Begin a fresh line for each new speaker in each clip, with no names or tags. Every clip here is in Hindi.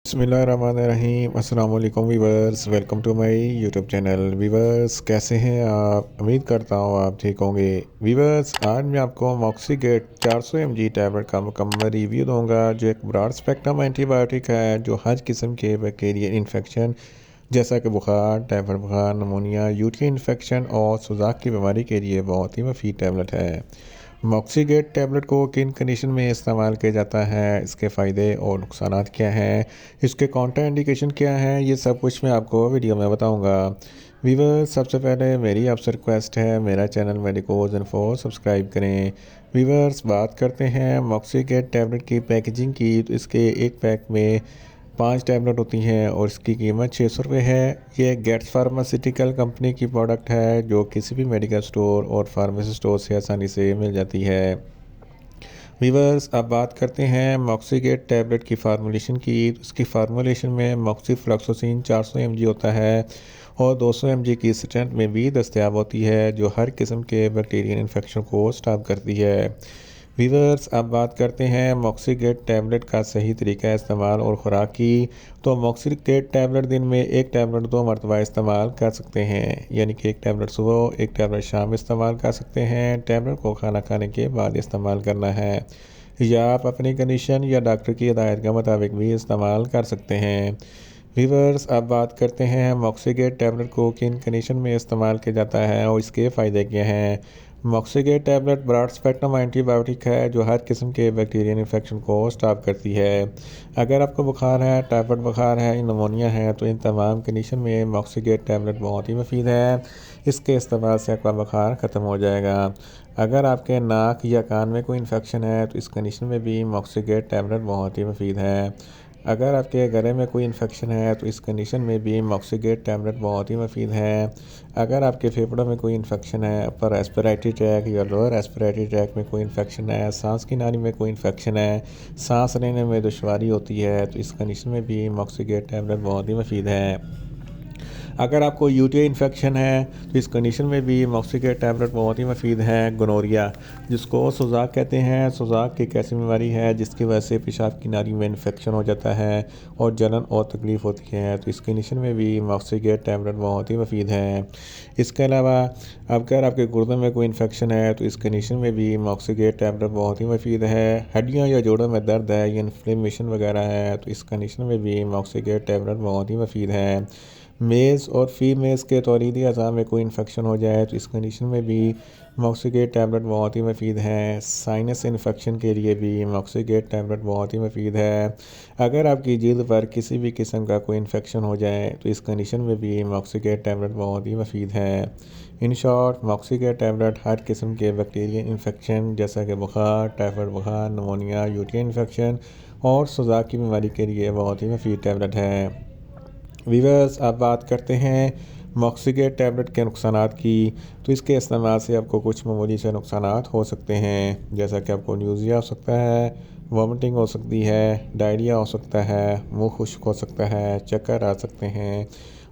बिस्मिल्लाहिर्रहमानिर्रहीम अस्सलाम वालेकुम viewers, welcome to my YouTube channel. Viewers, कैसे हैं आप? उम्मीद करता हूँ आप ठीक होंगे। वीवर्स, आज मैं आपको मॉक्सीगेट 400 mg टैबलेट का मुकम्मल रिव्यू दूंगा, जो एक ब्रॉड स्पेक्ट्रम एंटीबायोटिक है जो हर किस्म के बैक्टीरियल इन्फेक्शन जैसा कि बुखार, टाइफाइड बुखार, नमूनिया, यूटी इन्फेक्शन और सुजाक की बीमारी के लिए बहुत ही मुफीद टैबलेट है। मॉक्सीगेट टैबलेट को किन कंडीशन में इस्तेमाल किया जाता है, इसके फ़ायदे और नुकसान क्या हैं, इसके काउंटर इंडिकेशन क्या हैं, ये सब कुछ मैं आपको वीडियो में बताऊंगा। वीवर्स, सबसे पहले मेरी आपसे रिक्वेस्ट है, मेरा चैनल मेडिकोज इन्फो सब्सक्राइब करें। वीवर्स, बात करते हैं मॉक्सीगेट टैबलेट की पैकेजिंग की, तो इसके एक पैक में 5 टैबलेट होती हैं और इसकी कीमत 600 रुपये है। ये गेट्स फार्मास्यूटिकल कंपनी की प्रोडक्ट है जो किसी भी मेडिकल स्टोर और फार्मेसी स्टोर से आसानी से मिल जाती है। वीवर्स, अब बात करते हैं मॉक्सीगेट टैबलेट की फार्मूलेशन की। इसकी फार्मूलेशन में मॉक्सीफ्लोक्सोसिन 400 mg होता है और 200 mg की स्ट्रेंथ में भी दस्तयाब होती है, जो हर किस्म के बैक्टीरियल इन्फेक्शन को स्टॉप करती है। वीवर्स, अब बात करते हैं मॉक्सीगेट टैबलेट का सही तरीका इस्तेमाल और ख़ुराक की। तो मॉक्सीगेट टैबलेट दिन में एक टैबलेट 2 मरतबा इस्तेमाल कर सकते हैं, यानी कि एक टैबलेट सुबह, एक टैबलेट शाम इस्तेमाल कर सकते हैं। टैबलेट को खाना खाने के बाद इस्तेमाल करना है, या आप अपनी कंडीशन या डॉक्टर की हिदायत के मुताबिक भी इस्तेमाल कर सकते हैं। वीवर्स, अब बात करते हैं मॉक्सीगेट टैबलेट को किन कंडीशन में इस्तेमाल किया जाता है और इसके फ़ायदे क्या हैं। मॉक्सीगेट टैबलेट ब्रॉड स्पेक्ट्रम एंटीबायोटिक है जो हर किस्म के बैक्टीरियल इन्फेक्शन को स्टॉप करती है। अगर आपको बुखार है, टाइफाइड बुखार है, नमूनिया है, तो इन तमाम कंडीशन में मॉक्सीगेट टैबलेट बहुत ही मुफीद है। इसके इस्तेमाल से आपका बुखार ख़त्म हो जाएगा। अगर आपके नाक या कान में कोई इन्फेक्शन है, तो इस कंडीशन में भी मॉक्सीगेट टैबलेट बहुत ही मुफीद है। अगर आपके गले में कोई इन्फेक्शन है, तो इस कंडीशन में भी मॉक्सीगेट टैबलेट बहुत ही मुफीद है। अगर आपके फेफड़ों में कोई इन्फेक्शन है, अपर रेस्पिरेटरी ट्रैक या लोअर रेस्पिरेटरी ट्रैक में कोई इन्फेक्शन है, सांस की नाली में कोई इन्फेक्शन है, सांस लेने में दुश्वारी होती है, तो इस कंडीशन में भी मॉक्सीगेट टैबलेट बहुत ही मुफीद है। अगर आपको यूटीआई इन्फेक्शन है, तो इस कंडीशन में भी मॉक्सीगेट टैबलेट बहुत ही मुफीद है। गोनोरिया, जिसको सुजाक कहते हैं, सुजाक एक ऐसी बीमारी है जिसकी वजह से पेशाब की नाली में इन्फेक्शन हो जाता है और जलन और तकलीफ़ होती है, तो इस कंडीशन में भी मॉक्सीगेट टैबलेट बहुत ही मुफीद है। इसके अलावा अगर आपके गुर्दे में कोई इन्फेक्शन है, तो इस कंडीशन में भी मॉक्सीगेट टैबलेट बहुत ही मुफीद है। हड्डियाँ या जोड़ों में दर्द है या इन्फ्लेमेशन वगैरह है, तो इस कंडीशन में भी मॉक्सीगेट टैबलेट बहुत ही मुफीद है। मेज़ और फीमेल्स के तौरीदी अज़ा में कोई इन्फेक्शन हो जाए, तो इस कंडीशन में भी मॉक्सीगेट टैबलेट बहुत ही मुफीद है। साइनस इन्फेक्शन के लिए भी मॉक्सीगेट टैबलेट बहुत ही मुफीद है। अगर आपकी जल्द पर किसी भी किस्म का कोई इन्फेक्शन हो जाए, तो इस कंडीशन में भी मॉक्सीगेट टैबलेट बहुत ही मुफीद है। इन शॉर्ट, मॉक्सीगेट टैबलेट हर किस्म के बैक्टीरियल इन्फेक्शन जैसा कि बुखार, टाइफाइड बुखार, नमूनिया, यूटी इन्फेक्शन और सुजाक की बीमारी के लिए बहुत ही मुफीद टैबलेट है। वीवर्स, अब बात करते हैं मॉक्सीगेट टैबलेट के नुकसानात की। तो इसके इस्तेमाल से आपको कुछ मामूली से नुकसानात हो सकते हैं, जैसा कि आपको न्यूज़िया हो सकता है, वॉमिटिंग हो सकती है, डायरिया हो सकता है, मुंह खुश्क हो सकता है, चक्कर आ सकते हैं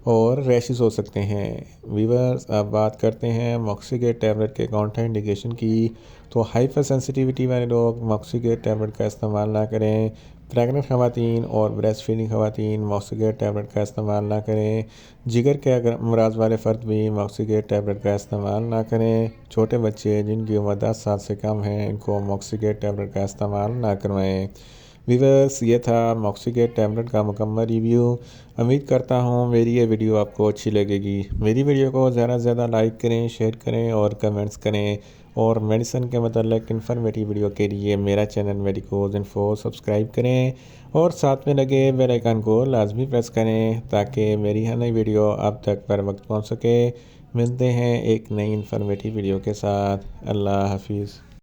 और रैशेस हो सकते हैं। वीवर्स, अब बात करते हैं मॉक्सीगेट टैबलेट के काउंटर इंडिकेशन की। तो हाइपर सेंसिटिविटी वाले लोग मॉक्सीगेट टैबलेट का इस्तेमाल ना करें। प्रेग्नेंट ख़वातीन और ब्रेस्ट फीडिंग ख़वातीन मॉक्सीगेट टैबलेट का इस्तेमाल ना करें। जिगर के अगर अमराज वाले फ़र्द भी मॉक्सीगेट टैबलेट का इस्तेमाल ना करें। छोटे बच्चे जिनकी उम्र 10 साल से कम है, इनको मॉक्सीगेट टैबलेट का इस्तेमाल ना करवाएं। वीवर्स, ये था मॉक्सीगेट टैबलेट का मुकम्मल रिव्यू। उम्मीद करता हूँ मेरी ये वीडियो आपको अच्छी लगेगी। मेरी वीडियो को ज़्यादा से ज़्यादा लाइक करें, शेयर करें और कमेंट्स करें। और मेडिसिन के मतलब इन्फॉर्मेटिव वीडियो के लिए मेरा चैनल मेडिकोज इन्फो सब्सक्राइब करें और साथ में लगे बेल आइकन को लाजमी प्रेस करें, ताकि मेरी हर नई वीडियो आप तक बर वक्त पहुँच सके। मिलते हैं एक नई इन्फॉर्मेटिव वीडियो के साथ। अल्लाह हाफिज़।